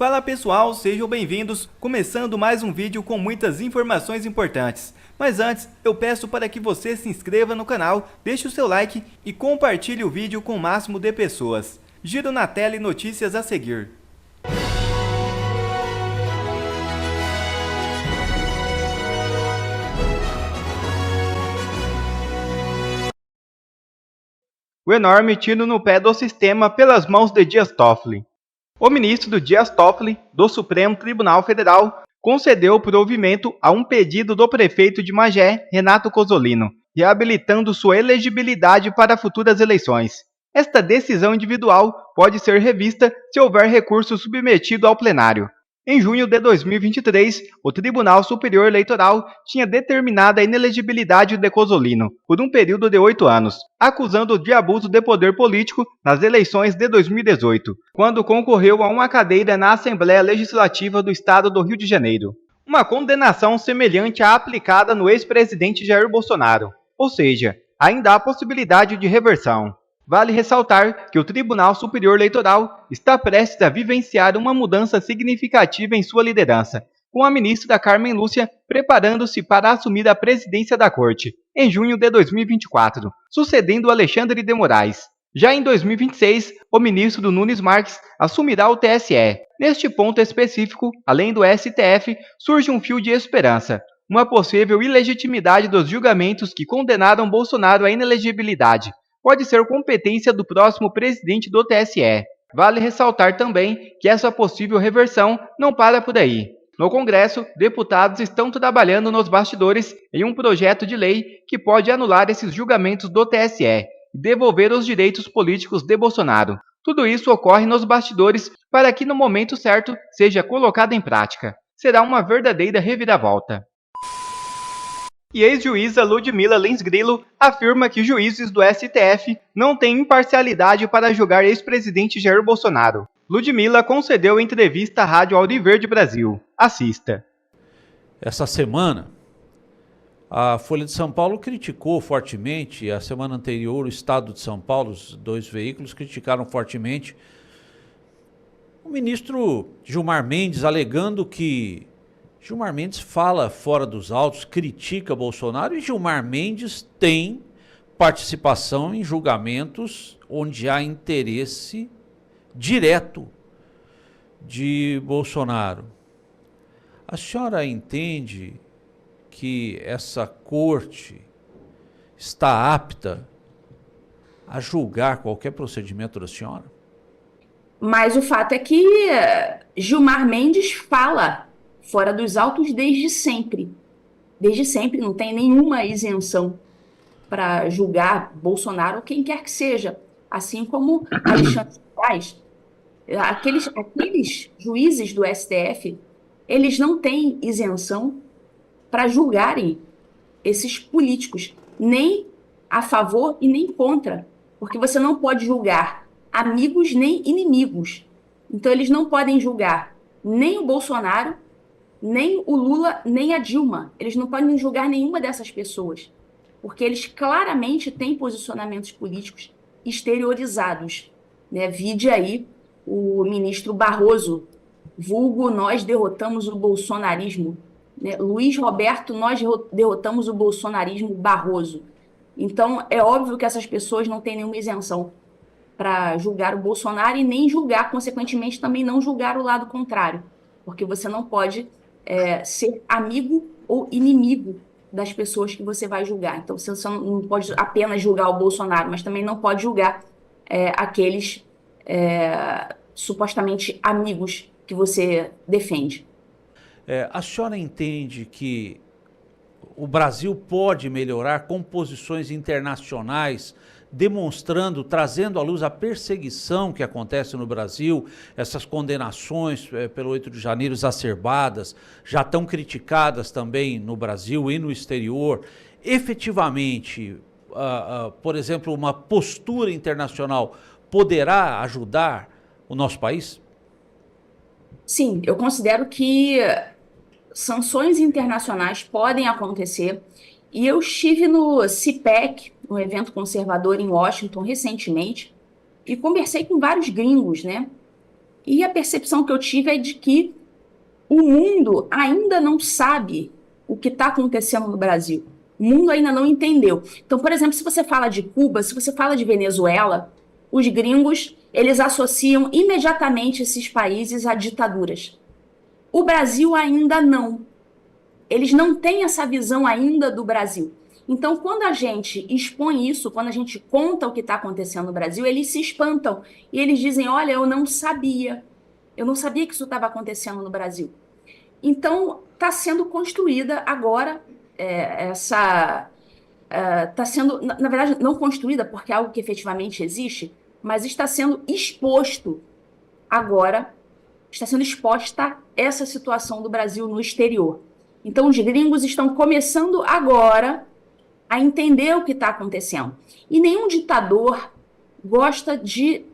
Fala pessoal, sejam bem-vindos, começando mais um vídeo com muitas informações importantes. Mas antes, eu peço para que você se inscreva no canal, deixe o seu like e compartilhe o vídeo com o máximo de pessoas. Giro na tela e notícias a seguir. O enorme tiro no pé do sistema pelas mãos de Dias Toffoli. O ministro Dias Toffoli, do Supremo Tribunal Federal, concedeu provimento a um pedido do prefeito de Magé, Renato Cozzolino, reabilitando sua elegibilidade para futuras eleições. Esta decisão individual pode ser revista se houver recurso submetido ao plenário. Em junho de 2023, o Tribunal Superior Eleitoral tinha determinado a inelegibilidade de Cozzolino por um período de 8 anos, acusando-o de abuso de poder político nas eleições de 2018, quando concorreu a uma cadeira na Assembleia Legislativa do Estado do Rio de Janeiro. Uma condenação semelhante à aplicada no ex-presidente Jair Bolsonaro, ou seja, ainda há possibilidade de reversão. Vale ressaltar que o Tribunal Superior Eleitoral está prestes a vivenciar uma mudança significativa em sua liderança, com a ministra Carmen Lúcia preparando-se para assumir a presidência da Corte, em junho de 2024, sucedendo Alexandre de Moraes. Já em 2026, o ministro Nunes Marques assumirá o TSE. Neste ponto específico, além do STF, surge um fio de esperança, uma possível ilegitimidade dos julgamentos que condenaram Bolsonaro à inelegibilidade. Pode ser competência do próximo presidente do TSE. Vale ressaltar também que essa possível reversão não para por aí. No Congresso, deputados estão trabalhando nos bastidores em um projeto de lei que pode anular esses julgamentos do TSE e devolver os direitos políticos de Bolsonaro. Tudo isso ocorre nos bastidores para que no momento certo seja colocado em prática. Será uma verdadeira reviravolta. E ex-juíza Ludmila Lins Grilo afirma que juízes do STF não têm imparcialidade para julgar ex-presidente Jair Bolsonaro. Ludmila concedeu entrevista à Rádio Auriverde Brasil. Assista. Essa semana, a Folha de São Paulo criticou fortemente, a semana anterior o Estado de São Paulo, os dois veículos criticaram fortemente o ministro Gilmar Mendes, alegando que Gilmar Mendes fala fora dos autos, critica Bolsonaro, e Gilmar Mendes tem participação em julgamentos onde há interesse direto de Bolsonaro. A senhora entende que essa corte está apta a julgar qualquer procedimento da senhora? Mas o fato é que Gilmar Mendes fala fora dos autos desde sempre. Desde sempre, não tem nenhuma isenção para julgar Bolsonaro ou quem quer que seja. Assim como Alexandre de Moraes. Aqueles juízes do STF, eles não têm isenção para julgarem esses políticos, nem a favor e nem contra. Porque você não pode julgar amigos nem inimigos. Então, eles não podem julgar nem o Bolsonaro, nem o Lula, nem a Dilma. Eles não podem julgar nenhuma dessas pessoas, porque eles claramente têm posicionamentos políticos exteriorizados. Né? Vide aí o ministro Barroso, vulgo nós derrotamos o bolsonarismo. Né? Luiz Roberto, nós derrotamos o bolsonarismo Barroso. Então, é óbvio que essas pessoas não têm nenhuma isenção para julgar o Bolsonaro e nem julgar, consequentemente, também não julgar o lado contrário, porque você não pode ser amigo ou inimigo das pessoas que você vai julgar. Então, você não pode apenas julgar o Bolsonaro, mas também não pode julgar aqueles supostamente amigos que você defende. A senhora entende que o Brasil pode melhorar com posições internacionais, demonstrando, trazendo à luz a perseguição que acontece no Brasil, essas condenações pelo 8 de janeiro exacerbadas, já estão criticadas também no Brasil e no exterior. Efetivamente, por exemplo, uma postura internacional poderá ajudar o nosso país? Sim, eu considero que sanções internacionais podem acontecer. E eu estive no CPEC, um evento conservador em Washington, recentemente, e conversei com vários gringos, né? E a percepção que eu tive é de que o mundo ainda não sabe o que está acontecendo no Brasil. O mundo ainda não entendeu. Então, por exemplo, se você fala de Cuba, se você fala de Venezuela, os gringos, eles associam imediatamente esses países a ditaduras. O Brasil ainda não. Eles não têm essa visão ainda do Brasil. Então, quando a gente expõe isso, quando a gente conta o que está acontecendo no Brasil, eles se espantam. E eles dizem, olha, eu não sabia que isso estava acontecendo no Brasil. Então, está sendo construída agora está sendo, na verdade, não construída porque é algo que efetivamente existe, mas está sendo exposto agora, está sendo exposta essa situação do Brasil no exterior. Então, os gringos estão começando agora a entender o que está acontecendo. E nenhum ditador gosta de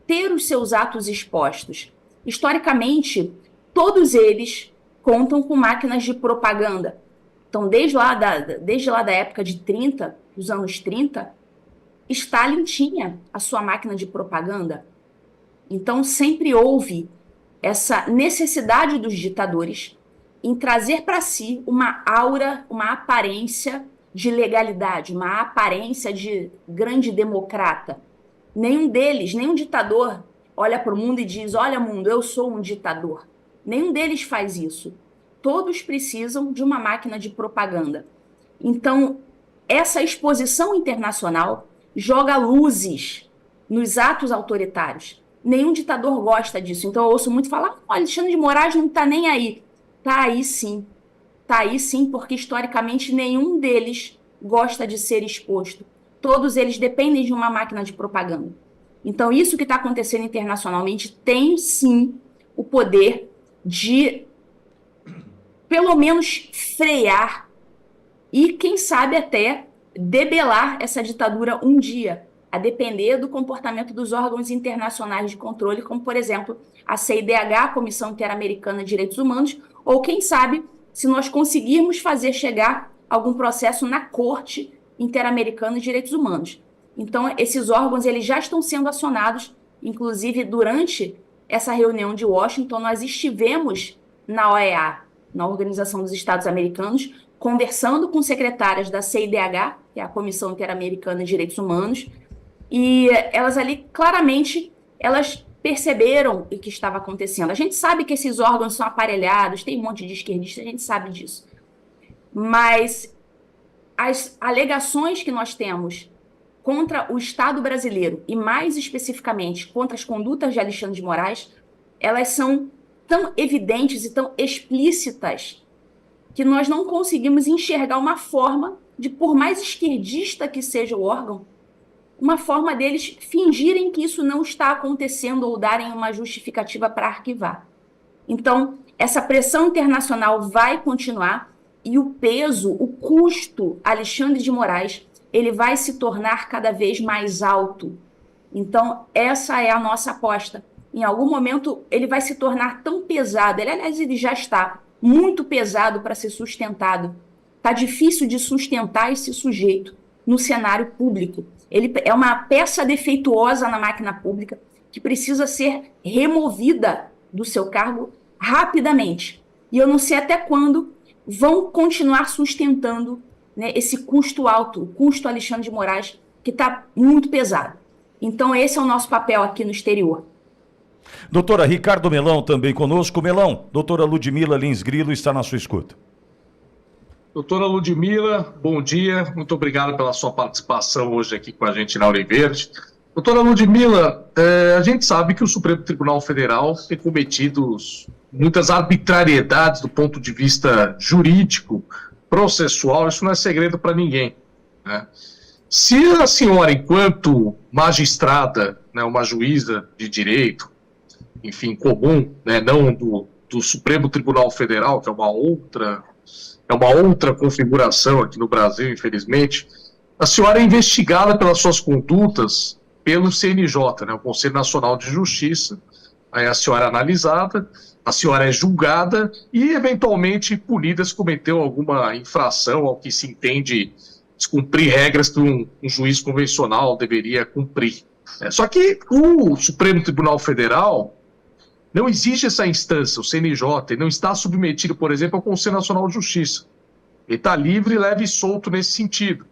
ter os seus atos expostos. Historicamente, todos eles contam com máquinas de propaganda. Então, desde lá da época de 30, dos anos 30, Stalin tinha a sua máquina de propaganda. Então, sempre houve essa necessidade dos ditadores em trazer para si uma aura, uma aparência de legalidade, uma aparência de grande democrata. Nenhum ditador olha para o mundo e diz, olha mundo, eu sou um ditador. Nenhum deles faz isso. Todos precisam de uma máquina de propaganda. Então, essa exposição internacional joga luzes nos atos autoritários. Nenhum ditador gosta disso. Então, eu ouço muito falar, o Alexandre de Moraes não está nem aí. Está aí sim. Está aí sim, porque historicamente nenhum deles gosta de ser exposto. Todos eles dependem de uma máquina de propaganda. Então, isso que está acontecendo internacionalmente tem sim o poder de pelo menos frear e, quem sabe, até debelar essa ditadura um dia, a depender do comportamento dos órgãos internacionais de controle, como, por exemplo, a CIDH, a Comissão Interamericana de Direitos Humanos, ou, quem sabe, se nós conseguirmos fazer chegar algum processo na Corte Interamericana de Direitos Humanos. Então, esses órgãos eles já estão sendo acionados, inclusive, durante essa reunião de Washington, nós estivemos na OEA, na Organização dos Estados Americanos, conversando com secretárias da CIDH, que é a Comissão Interamericana de Direitos Humanos, e elas ali, claramente, elas perceberam o que estava acontecendo. A gente sabe que esses órgãos são aparelhados, tem um monte de esquerdistas, a gente sabe disso. Mas as alegações que nós temos contra o Estado brasileiro, e mais especificamente contra as condutas de Alexandre de Moraes, elas são tão evidentes e tão explícitas que nós não conseguimos enxergar uma forma de, por mais esquerdista que seja o órgão, uma forma deles fingirem que isso não está acontecendo ou darem uma justificativa para arquivar. Então, essa pressão internacional vai continuar e o peso, o custo Alexandre de Moraes, ele vai se tornar cada vez mais alto. Então, essa é a nossa aposta. Em algum momento, ele vai se tornar tão pesado. Aliás, ele já está muito pesado para ser sustentado. Está difícil de sustentar esse sujeito no cenário público. Ele é uma peça defeituosa na máquina pública que precisa ser removida do seu cargo rapidamente. E eu não sei até quando vão continuar sustentando, né, esse custo alto, o custo Alexandre de Moraes, que está muito pesado. Então, esse é o nosso papel aqui no exterior. Doutora Ricardo Melão também conosco. Melão, doutora Ludmila Lins Grilo está na sua escuta. Doutora Ludmila, bom dia. Muito obrigado pela sua participação hoje aqui com a gente na Hora em Verde. Doutora Ludmila, a gente sabe que o Supremo Tribunal Federal tem cometido muitas arbitrariedades do ponto de vista jurídico, processual, isso não é segredo para ninguém, né? Se a senhora, enquanto magistrada, né, uma juíza de direito, enfim, comum, né, não do Supremo Tribunal Federal, que é uma outra configuração aqui no Brasil, infelizmente, a senhora é investigada pelas suas condutas pelo CNJ, né, o Conselho Nacional de Justiça. Aí a senhora é analisada, a senhora é julgada e, eventualmente, punida se cometeu alguma infração ao que se entende descumprir regras que um juiz convencional deveria cumprir. Só que o Supremo Tribunal Federal não existe essa instância, o CNJ, ele não está submetido, por exemplo, ao Conselho Nacional de Justiça. Ele está livre, leve e solto nesse sentido.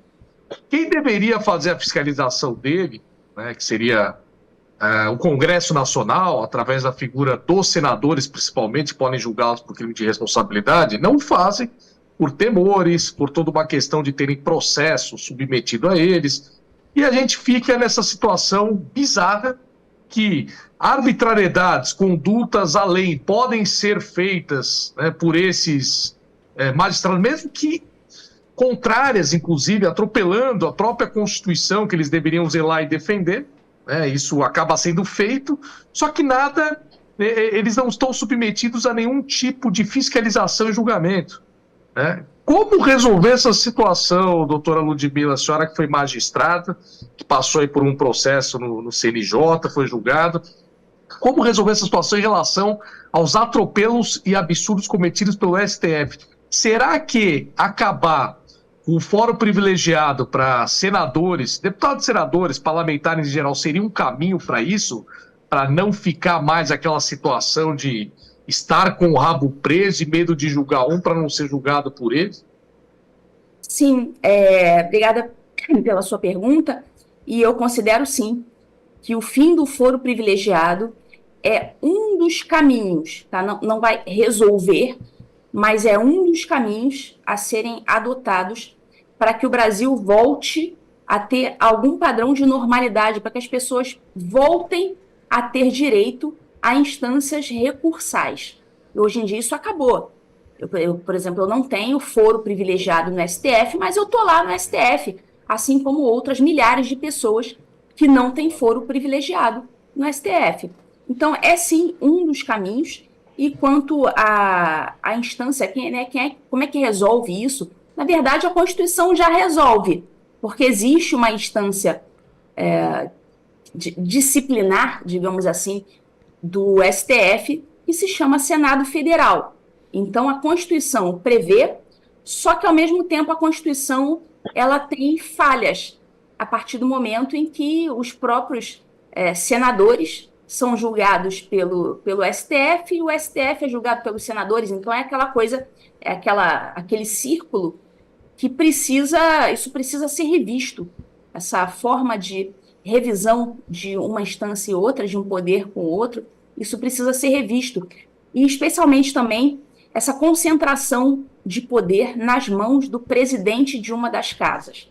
Quem deveria fazer a fiscalização dele, né, que seria o Congresso Nacional, através da figura dos senadores, principalmente, que podem julgá-los por crime de responsabilidade, não fazem por temores, por toda uma questão de terem processo submetido a eles. E a gente fica nessa situação bizarra que arbitrariedades, condutas além podem ser feitas, né, por esses magistrados, mesmo que contrárias, inclusive, atropelando a própria Constituição que eles deveriam zelar e defender. Isso acaba sendo feito, só que nada, eles não estão submetidos a nenhum tipo de fiscalização e julgamento. Como resolver essa situação, doutora Ludmila, a senhora que foi magistrada, que passou aí por um processo no CNJ, foi julgada, como resolver essa situação em relação aos atropelos e absurdos cometidos pelo STF? Será que acabar o fórum privilegiado para senadores, deputados e senadores, parlamentares em geral, seria um caminho para isso? Para não ficar mais aquela situação de estar com o rabo preso e medo de julgar um para não ser julgado por eles? Sim, obrigada pela sua pergunta. E eu considero, sim, que o fim do foro privilegiado é um dos caminhos, tá? Não vai resolver, mas é um dos caminhos a serem adotados para que o Brasil volte a ter algum padrão de normalidade, para que as pessoas voltem a ter direito a instâncias recursais. E hoje em dia isso acabou. Eu, por exemplo, eu não tenho foro privilegiado no STF, mas eu estou lá no STF, assim como outras milhares de pessoas que não têm foro privilegiado no STF. Então, é sim um dos caminhos. E quanto à instância, como é que resolve isso? Na verdade, a Constituição já resolve, porque existe uma instância disciplinar, digamos assim, do STF, que se chama Senado Federal. Então, a Constituição prevê, só que, ao mesmo tempo, a Constituição ela tem falhas, a partir do momento em que os próprios senadores são julgados pelo STF e o STF é julgado pelos senadores. Então, é aquela coisa, aquele círculo que isso precisa ser revisto. Essa forma de revisão de uma instância e outra, de um poder com o outro, isso precisa ser revisto. E, especialmente, também, essa concentração de poder nas mãos do presidente de uma das casas.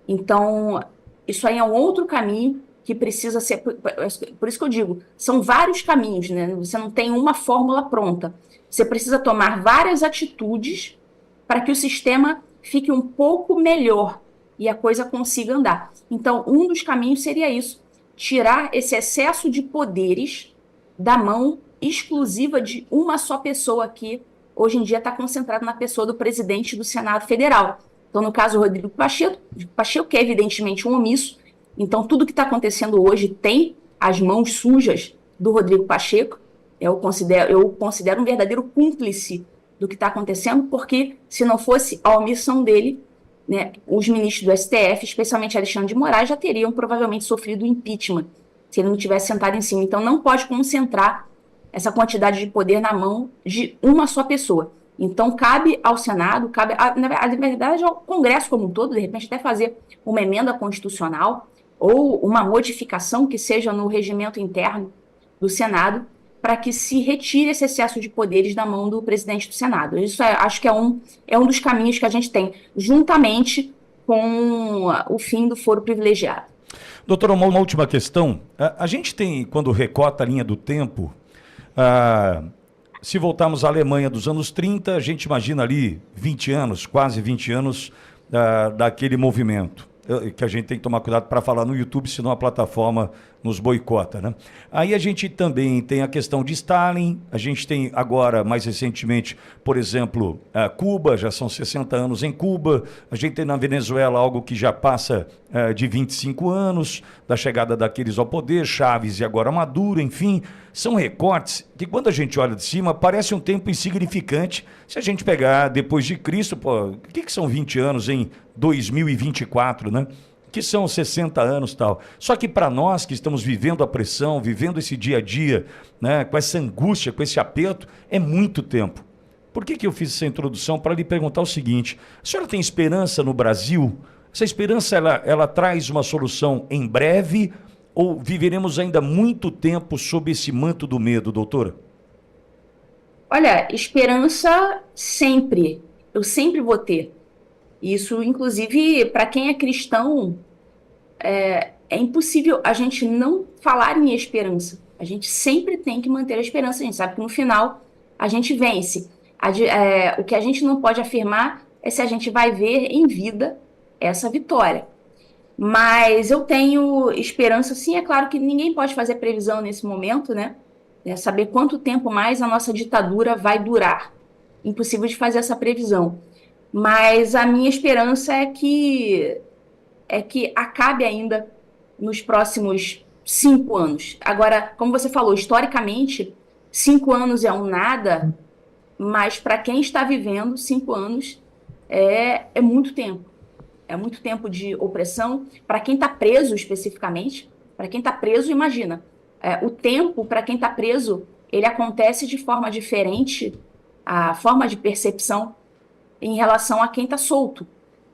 Então, isso aí é um outro caminho que precisa ser... Por isso que eu digo, são vários caminhos, né? Você não tem uma fórmula pronta. Você precisa tomar várias atitudes para que o sistema fique um pouco melhor e a coisa consiga andar. Então, um dos caminhos seria isso, tirar esse excesso de poderes da mão exclusiva de uma só pessoa que, hoje em dia, está concentrado na pessoa do presidente do Senado Federal. Então, no caso, o Rodrigo Pacheco, que é evidentemente um omisso, então tudo que está acontecendo hoje tem as mãos sujas do Rodrigo Pacheco. Eu considero um verdadeiro cúmplice do que está acontecendo, porque se não fosse a omissão dele, né, os ministros do STF, especialmente Alexandre de Moraes, já teriam provavelmente sofrido impeachment, se ele não tivesse sentado em cima. Então, não pode concentrar essa quantidade de poder na mão de uma só pessoa. Então, cabe ao Senado, na verdade, ao Congresso como um todo, de repente, até fazer uma emenda constitucional ou uma modificação que seja no regimento interno do Senado, para que se retire esse excesso de poderes da mão do presidente do Senado. Isso acho que é um dos caminhos que a gente tem, juntamente com o fim do foro privilegiado. Doutora, uma última questão. A gente tem, quando recota a linha do tempo, se voltarmos à Alemanha dos anos 30, a gente imagina ali 20 anos, quase 20 anos daquele movimento. Que a gente tem que tomar cuidado para falar no YouTube, senão a plataforma nos boicota, né? Aí a gente também tem a questão de Stalin, a gente tem agora, mais recentemente, por exemplo, Cuba, já são 60 anos em Cuba, a gente tem na Venezuela algo que já passa de 25 anos, da chegada daqueles ao poder, Chávez e agora Maduro, enfim, são recortes que quando a gente olha de cima parece um tempo insignificante. Se a gente pegar depois de Cristo, o que são 20 anos em 2024, né? que são 60 anos e tal. Só que para nós que estamos vivendo a pressão, vivendo esse dia a dia, né, com essa angústia, com esse aperto, é muito tempo. Por que eu fiz essa introdução? Para lhe perguntar o seguinte: a senhora tem esperança no Brasil? Essa esperança ela traz uma solução em breve ou viveremos ainda muito tempo sob esse manto do medo, doutora? Olha, esperança sempre. Eu sempre vou ter. Isso, inclusive, para quem é cristão, é impossível a gente não falar em esperança. A gente sempre tem que manter a esperança. A gente sabe que no final a gente vence. O que a gente não pode afirmar é se a gente vai ver em vida essa vitória. Mas eu tenho esperança, sim. É claro que ninguém pode fazer previsão nesse momento, né? Saber quanto tempo mais a nossa ditadura vai durar. Impossível de fazer essa previsão. Mas a minha esperança é que acabe ainda nos próximos 5 anos. Agora, como você falou, historicamente, 5 anos é um nada, mas para quem está vivendo, 5 anos é muito tempo. É muito tempo de opressão. Para quem está preso especificamente, para quem está preso, imagina, o tempo para quem está preso, ele acontece de forma diferente, a forma de percepção em relação a quem está solto.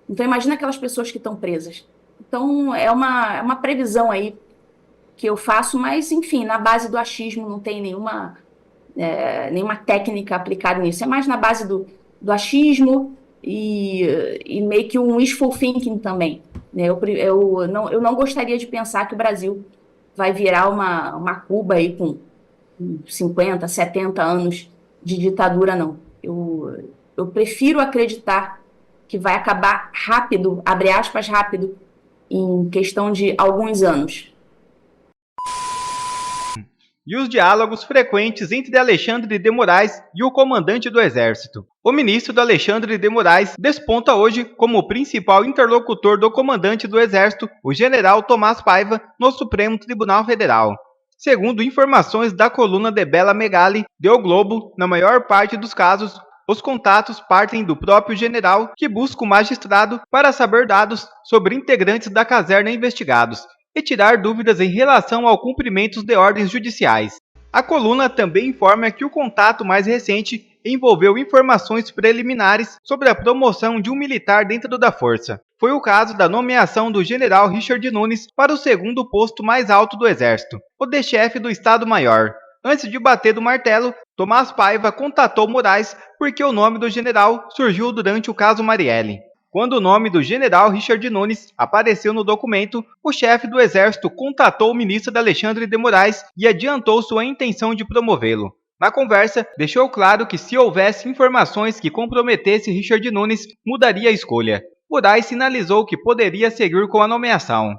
Então, imagina aquelas pessoas que estão presas. Então, é uma previsão aí que eu faço, mas, enfim, na base do achismo não tem nenhuma técnica aplicada nisso. É mais na base do achismo e meio que um wishful thinking também, né? Eu não gostaria de pensar que o Brasil vai virar uma Cuba aí com 50, 70 anos de ditadura, não. Eu prefiro acreditar que vai acabar rápido, abre aspas, rápido, em questão de alguns anos. E os diálogos frequentes entre Alexandre de Moraes e o comandante do Exército. O ministro Alexandre de Moraes desponta hoje como o principal interlocutor do comandante do Exército, o general Tomás Paiva, no Supremo Tribunal Federal. Segundo informações da coluna de Bela Megali, de O Globo, na maior parte dos casos, os contatos partem do próprio general, que busca o magistrado para saber dados sobre integrantes da caserna investigados e tirar dúvidas em relação ao cumprimento de ordens judiciais. A coluna também informa que o contato mais recente envolveu informações preliminares sobre a promoção de um militar dentro da força. Foi o caso da nomeação do general Richard Nunes para o segundo posto mais alto do Exército, o de chefe do Estado-Maior. Antes de bater do martelo, Tomás Paiva contatou Moraes porque o nome do general surgiu durante o caso Marielle. Quando o nome do general Richard Nunes apareceu no documento, o chefe do Exército contatou o ministro Alexandre de Moraes e adiantou sua intenção de promovê-lo. Na conversa, deixou claro que se houvesse informações que comprometessem Richard Nunes, mudaria a escolha. Moraes sinalizou que poderia seguir com a nomeação.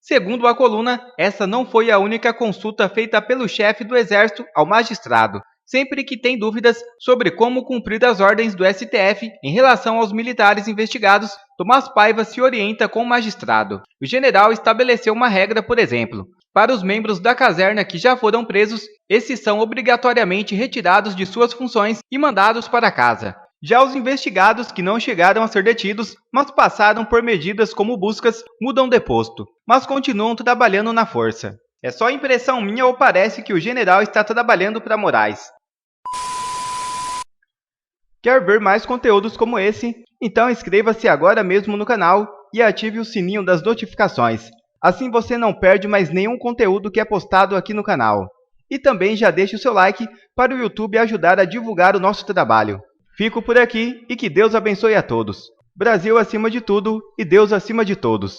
Segundo a coluna, essa não foi a única consulta feita pelo chefe do Exército ao magistrado. Sempre que tem dúvidas sobre como cumprir as ordens do STF em relação aos militares investigados, Tomás Paiva se orienta com o magistrado. O general estabeleceu uma regra, por exemplo. Para os membros da caserna que já foram presos, esses são obrigatoriamente retirados de suas funções e mandados para casa. Já os investigados que não chegaram a ser detidos, mas passaram por medidas como buscas, mudam de posto, mas continuam trabalhando na força. É só impressão minha ou parece que o general está trabalhando para Moraes? Quer ver mais conteúdos como esse? Então inscreva-se agora mesmo no canal e ative o sininho das notificações. Assim você não perde mais nenhum conteúdo que é postado aqui no canal. E também já deixe o seu like para o YouTube ajudar a divulgar o nosso trabalho. Fico por aqui e que Deus abençoe a todos. Brasil acima de tudo e Deus acima de todos.